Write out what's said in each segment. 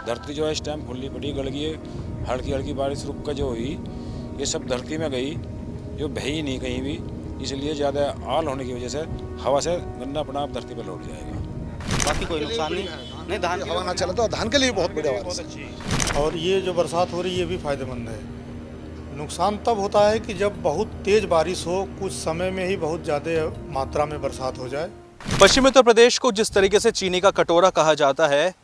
धरती जो है इस टाइम फुल्ली पड़ी गल गई है। हल्की हल्की बारिश रुक कर जो हुई ये सब धरती में गई, जो बह ही नहीं कहीं भी, इसलिए ज़्यादा आल होने की वजह से हवा से गन्ना अपना आप धरती पर लौट जाएगा। बाकी कोई नुकसान नहीं। नहीं, धान हवा ना चले तो धान के लिए बहुत बढ़िया बारिश है। और ये जो बरसात हो रही है ये भी फ़ायदेमंद है। नुकसान तब होता है कि जब बहुत तेज़ बारिश हो, कुछ समय में ही बहुत ज़्यादा मात्रा में बरसात हो जाए। पश्चिमी उत्तर प्रदेश को जिस तरीके से चीनी का कटोरा कहा जाता है,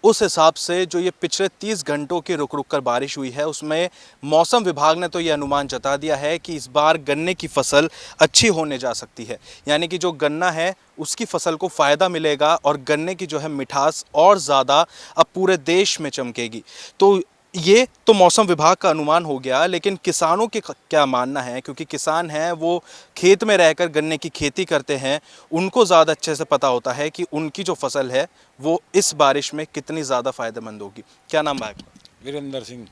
उस हिसाब से जो ये पिछले 30 घंटों की रुक रुक कर बारिश हुई है, उसमें मौसम विभाग ने तो ये अनुमान जता दिया है कि इस बार गन्ने की फसल अच्छी होने जा सकती है। यानी कि जो गन्ना है उसकी फसल को फ़ायदा मिलेगा और गन्ने की जो है मिठास और ज़्यादा अब पूरे देश में चमकेगी। तो ये तो मौसम विभाग का अनुमान हो गया, लेकिन किसानों के क्या मानना है, क्योंकि किसान हैं वो खेत में रहकर गन्ने की खेती करते हैं, उनको ज़्यादा अच्छे से पता होता है कि उनकी जो फसल है वो इस बारिश में कितनी ज़्यादा फ़ायदेमंद होगी। क्या नाम भाई? वीरेंद्र सिंह।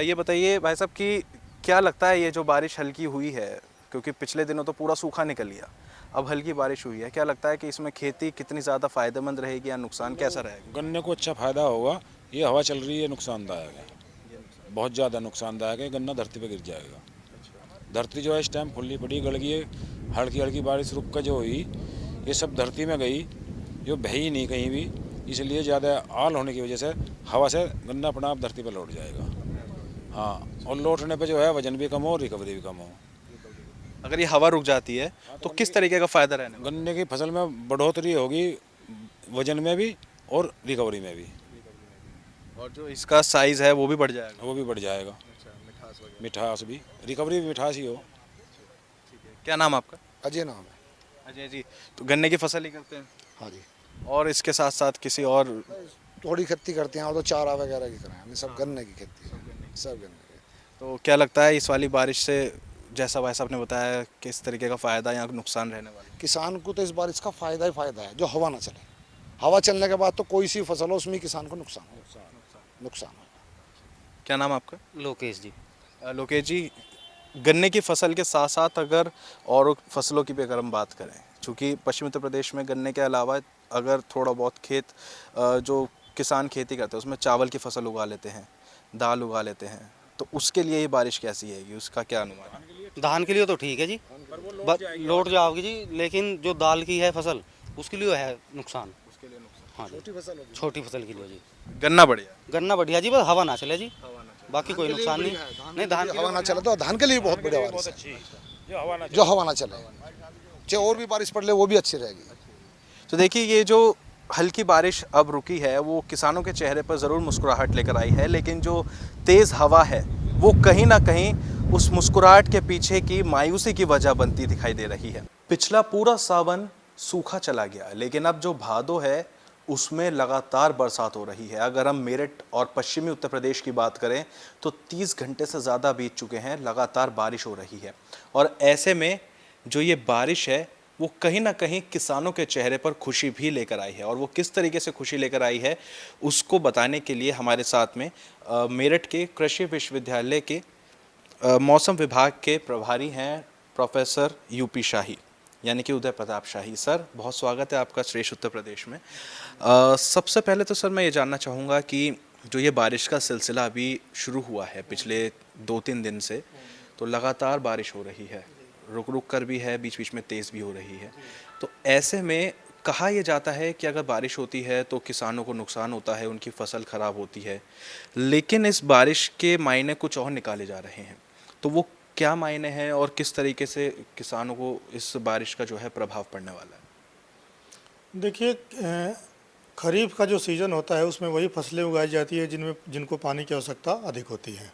ये बताइए भाई साहब कि क्या लगता है ये जो बारिश हल्की हुई है, क्योंकि पिछले दिनों तो पूरा सूखा निकल लिया, अब हल्की बारिश हुई है, क्या लगता है कि इसमें खेती कितनी ज़्यादा फ़ायदेमंद रहेगी या नुकसान कैसा रहेगा? गन्ने को अच्छा फ़ायदा होगा। ये हवा चल रही है नुकसानदायक है, बहुत ज़्यादा नुकसानदायक है। गन्ना धरती पर गिर जाएगा। धरती जो है इस टाइम फुल्ली पड़ी गल गई है। हल्की हल्की बारिश रुक कर जो हुई ये सब धरती में गई, जो बह ही नहीं कहीं भी, इसलिए ज़्यादा आल होने की वजह से हवा से गन्ना अपना आप धरती पर लौट जाएगा। हाँ, और लौटने पे जो है वजन भी कम हो, रिकवरी भी कम हो। अगर ये हवा रुक जाती है तो किस तरीके का फ़ायदा रहने वाला? गन्ने की फसल में बढ़ोतरी होगी, वजन में भी और रिकवरी में भी। और जो इसका साइज़ है वो भी बढ़ जाएगा। वो भी बढ़ जाएगा। मिठास भी, रिकवरी भी मिठास ही हो। क्या नाम आपका? अजय नाम है। अजय जी, तो गन्ने की फसल ही करते हैं हाँ जी, और इसके साथ साथ किसी और? थोड़ी खेती करते हैं और तो चारा वगैरह की करें, हमें सब गन्ने की खेती है, सब गन्ने की। तो क्या लगता है इस वाली बारिश से, जैसा भाई साहब ने बताया, किस तरीके का फ़ायदा या नुकसान रहने वाला है? किसान को तो इस बारिश का फायदा ही फायदा है, जो हवा ना चले। हवा चलने के बाद तो कोई सी फसल हो उसमें किसान को नुकसान हो, नुकसान हो। क्या नाम आपका? लोकेश जी। लोकेश जी, गन्ने की फसल के साथ साथ अगर और फसलों की भी अगर हम बात करें, चूँकि पश्चिमी उत्तर प्रदेश में गन्ने के अलावा अगर थोड़ा बहुत खेत जो किसान खेती करते हैं उसमें चावल की फसल उगा लेते हैं, दाल उगा लेते हैं, तो उसके लिए ये बारिश कैसी है, उसका क्या अनुमान है? धान के लिए तो ठीक है जी, लौट जाओगी जी, लेकिन जो दाल की है फसल उसके लिए है नुकसान। उसके लिए नुकसान। हाँ जी, छोटी फसल के लिए जी। गन्ना बढ़िया। गन्ना बढ़िया जी, बस हवा ना चले जी, बाकी कोई नुकसान नहीं। नहीं, धान हवा ना चले तो धान के लिए बहुत बढ़िया बारिश है। जो हवा ना चले, चाहे और भी बारिश पड़ ले वो भी अच्छी रहेगी। तो देखिए, ये जो हल्की बारिश अब रुकी है वो किसानों के चेहरे पर ज़रूर मुस्कुराहट लेकर आई है, लेकिन जो तेज़ हवा है वो कहीं ना कहीं उस मुस्कुराहट के पीछे की मायूसी की वजह बनती दिखाई दे रही है। पिछला पूरा सावन सूखा चला गया, लेकिन अब जो भादो है उसमें लगातार बरसात हो रही है। अगर हम मेरठ और पश्चिमी उत्तर प्रदेश की बात करें तो 30 घंटे से ज़्यादा बीत चुके हैं, लगातार बारिश हो रही है। और ऐसे में जो ये बारिश है वो कहीं ना कहीं किसानों के चेहरे पर खुशी भी लेकर आई है, और वो किस तरीके से खुशी लेकर आई है उसको बताने के लिए हमारे साथ में मेरठ के कृषि विश्वविद्यालय के मौसम विभाग के प्रभारी हैं प्रोफेसर यूपी शाही, यानी कि उदय प्रताप शाही। सर, बहुत स्वागत है आपका श्रेष्ठ उत्तर प्रदेश में। सबसे पहले तो सर मैं ये जानना चाहूँगा कि जो ये बारिश का सिलसिला अभी शुरू हुआ है पिछले 2-3 दिन से, तो लगातार बारिश हो रही है, रुक रुक कर भी है, बीच बीच में तेज़ भी हो रही है। तो ऐसे में कहा यह जाता है कि अगर बारिश होती है तो किसानों को नुकसान होता है, उनकी फसल ख़राब होती है, लेकिन इस बारिश के मायने कुछ और निकाले जा रहे हैं। तो वो क्या मायने हैं और किस तरीके से किसानों को इस बारिश का जो है प्रभाव पड़ने वाला है? देखिए, खरीफ का जो सीज़न होता है उसमें वही फसलें उगाई जाती है जिनको पानी की आवश्यकता अधिक होती है।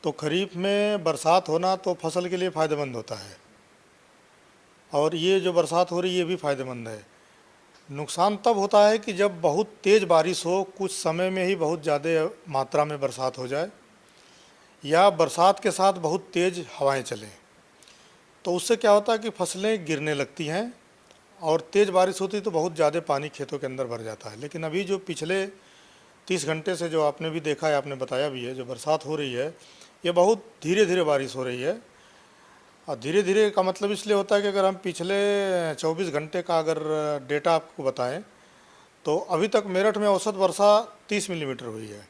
तो खरीफ में बरसात होना तो फसल के लिए फ़ायदेमंद होता है, और ये जो बरसात हो रही है ये भी फ़ायदेमंद है। नुकसान तब होता है कि जब बहुत तेज़ बारिश हो, कुछ समय में ही बहुत ज़्यादा मात्रा में बरसात हो जाए, या बरसात के साथ बहुत तेज़ हवाएं चलें। तो उससे क्या होता है कि फसलें गिरने लगती हैं, और तेज़ बारिश होती तो बहुत ज़्यादा पानी खेतों के अंदर भर जाता है। लेकिन अभी जो पिछले 30 घंटे से जो आपने भी देखा है, आपने बताया भी है, जो बरसात हो रही है ये बहुत धीरे धीरे बारिश हो रही है। और धीरे धीरे का मतलब इसलिए होता है कि अगर हम पिछले 24 घंटे का अगर डेटा आपको बताएं तो अभी तक मेरठ में औसत वर्षा 30 मिलीमीटर हुई है,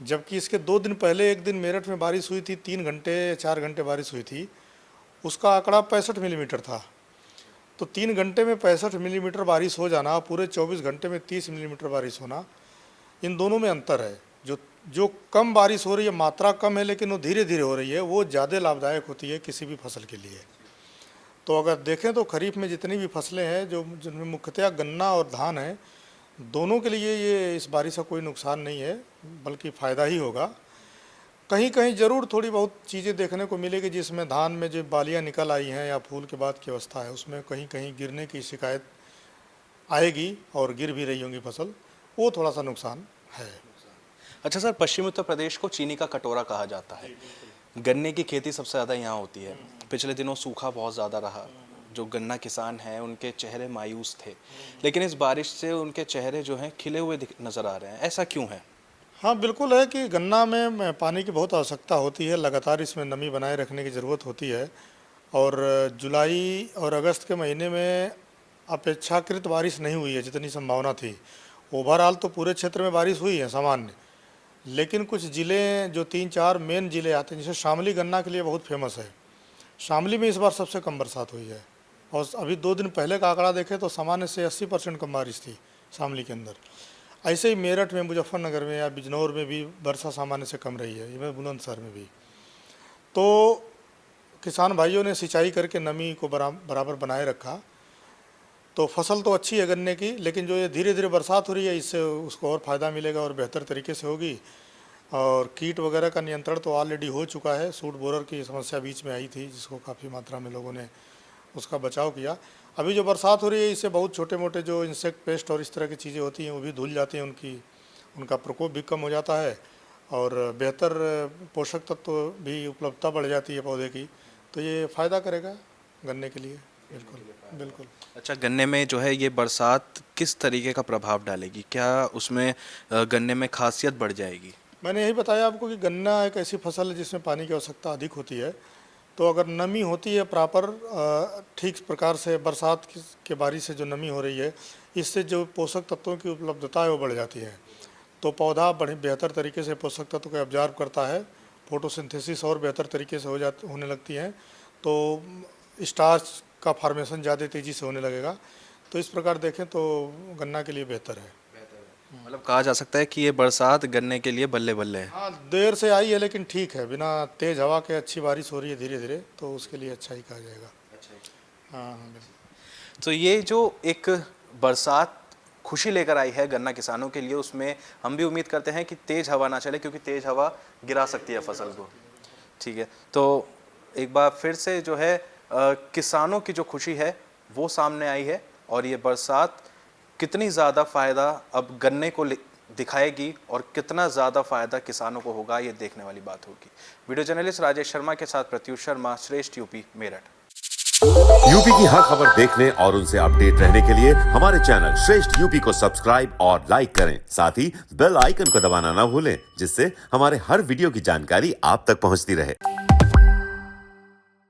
जबकि इसके 2 दिन पहले एक दिन मेरठ में बारिश हुई थी, 3 घंटे 4 घंटे बारिश हुई थी, उसका आंकड़ा 65 मिलीमीटर था। तो 3 घंटे में 65 मिलीमीटर बारिश हो जाना, पूरे 24 घंटे में 30 मिलीमीटर बारिश होना, इन दोनों में अंतर है। जो कम बारिश हो रही है, मात्रा कम है लेकिन वो धीरे धीरे हो रही है, वो ज़्यादा लाभदायक होती है किसी भी फसल के लिए। तो अगर देखें तो खरीफ में जितनी भी फसलें हैं, जो जिनमें मुख्यतः गन्ना और धान है, दोनों के लिए ये इस बारिश का कोई नुकसान नहीं है, बल्कि फ़ायदा ही होगा। कहीं कहीं ज़रूर थोड़ी बहुत चीज़ें देखने को मिलेगी, जिसमें धान में जो बालियाँ निकल आई हैं या फूल के बाद की अवस्था है, उसमें कहीं कहीं गिरने की शिकायत आएगी और गिर भी रही होंगी फसल, वो थोड़ा सा नुकसान है। अच्छा सर, पश्चिमी उत्तर प्रदेश को चीनी का कटोरा कहा जाता है। गन्ने की खेती सबसे ज़्यादा यहाँ होती है। पिछले दिनों सूखा बहुत ज़्यादा रहा, जो गन्ना किसान हैं उनके चेहरे मायूस थे, लेकिन इस बारिश से उनके चेहरे जो हैं खिले हुए नज़र आ रहे हैं। ऐसा क्यों है? हाँ, बिल्कुल है कि गन्ना में पानी की बहुत आवश्यकता होती है, लगातार इसमें नमी बनाए रखने की ज़रूरत होती है। और जुलाई और अगस्त के महीने में अपेक्षाकृत बारिश नहीं हुई है जितनी संभावना थी। ओवरऑल तो पूरे क्षेत्र में बारिश हुई है सामान्य, लेकिन कुछ ज़िले जो 3-4 मेन ज़िले आते हैं, जैसे शामली गन्ना के लिए बहुत फेमस है, शामली में इस बार सबसे कम बरसात हुई है। और अभी 2 दिन पहले का आंकड़ा देखें तो सामान्य से 80% कम बारिश थी शामली के अंदर। ऐसे ही मेरठ में, मुजफ्फरनगर में या बिजनौर में भी वर्षा सामान्य से कम रही है, ये बुलंदशहर में भी। तो किसान भाइयों ने सिंचाई करके नमी को बराबर बनाए रखा, तो फसल तो अच्छी है गन्ने की, लेकिन जो ये धीरे धीरे बरसात हो रही है, इससे उसको और फ़ायदा मिलेगा और बेहतर तरीके से होगी। और कीट वगैरह का नियंत्रण तो ऑलरेडी हो चुका है। सूट बोरर की समस्या बीच में आई थी, जिसको काफ़ी मात्रा में लोगों ने उसका बचाव किया। अभी जो बरसात हो रही है, इससे बहुत छोटे मोटे जो इंसेक्ट पेस्ट और इस तरह की चीज़ें होती हैं वो भी धुल जाती हैं, उनका प्रकोप भी कम हो जाता है और बेहतर पोषक तत्व भी उपलब्धता बढ़ जाती है पौधे की। तो ये फ़ायदा करेगा गन्ने के लिए। बिल्कुल बिल्कुल। अच्छा, गन्ने में जो है ये बरसात किस तरीके का प्रभाव डालेगी? क्या उसमें गन्ने में खासियत बढ़ जाएगी? मैंने यही बताया आपको कि गन्ना एक ऐसी फसल है जिसमें पानी की आवश्यकता अधिक होती है। तो अगर नमी होती है प्रॉपर ठीक प्रकार से, बरसात के बारिश से जो नमी हो रही है, इससे जो पोषक तत्वों की उपलब्धता है वो बढ़ जाती है। तो पौधा बेहतर तरीके से पोषक तत्व को एब्जॉर्ब करता है, फोटोसिंथेसिस और बेहतर तरीके से होने लगती है, तो स्टार्च का फॉर्मेशन ज़्यादा तेज़ी से होने लगेगा। तो इस प्रकार देखें तो गन्ना के लिए बेहतर है। मतलब कहा जा सकता है कि ये बरसात गन्ने के लिए बल्ले बल्ले है। हाँ, देर से आई है लेकिन ठीक है, बिना तेज़ हवा के अच्छी बारिश हो रही है धीरे धीरे, तो उसके लिए अच्छा ही कहा जाएगा। हाँ, बिल्कुल। तो ये जो एक बरसात खुशी लेकर आई है गन्ना किसानों के लिए, उसमें हम भी उम्मीद करते हैं कि तेज़ हवा ना चले, क्योंकि तेज़ हवा गिरा सकती है फसल को। ठीक है, तो एक बार फिर से जो है किसानों की जो खुशी है वो सामने आई है, और ये बरसात कितनी ज़्यादा फ़ायदा अब गन्ने को दिखाएगी और कितना ज़्यादा फ़ायदा किसानों को होगा, ये देखने वाली बात होगी। वीडियो जर्नलिस्ट राजेश शर्मा के साथ प्रत्युष शर्मा, श्रेष्ठ यूपी, मेरठ। यूपी की हर खबर देखने और उनसे अपडेट रहने के लिए हमारे चैनल श्रेष्ठ यूपी को सब्सक्राइब और लाइक करें। साथ ही बेल आइकन को दबाना ना भूलें, जिससे हमारे हर वीडियो की जानकारी आप तक पहुंचती रहे।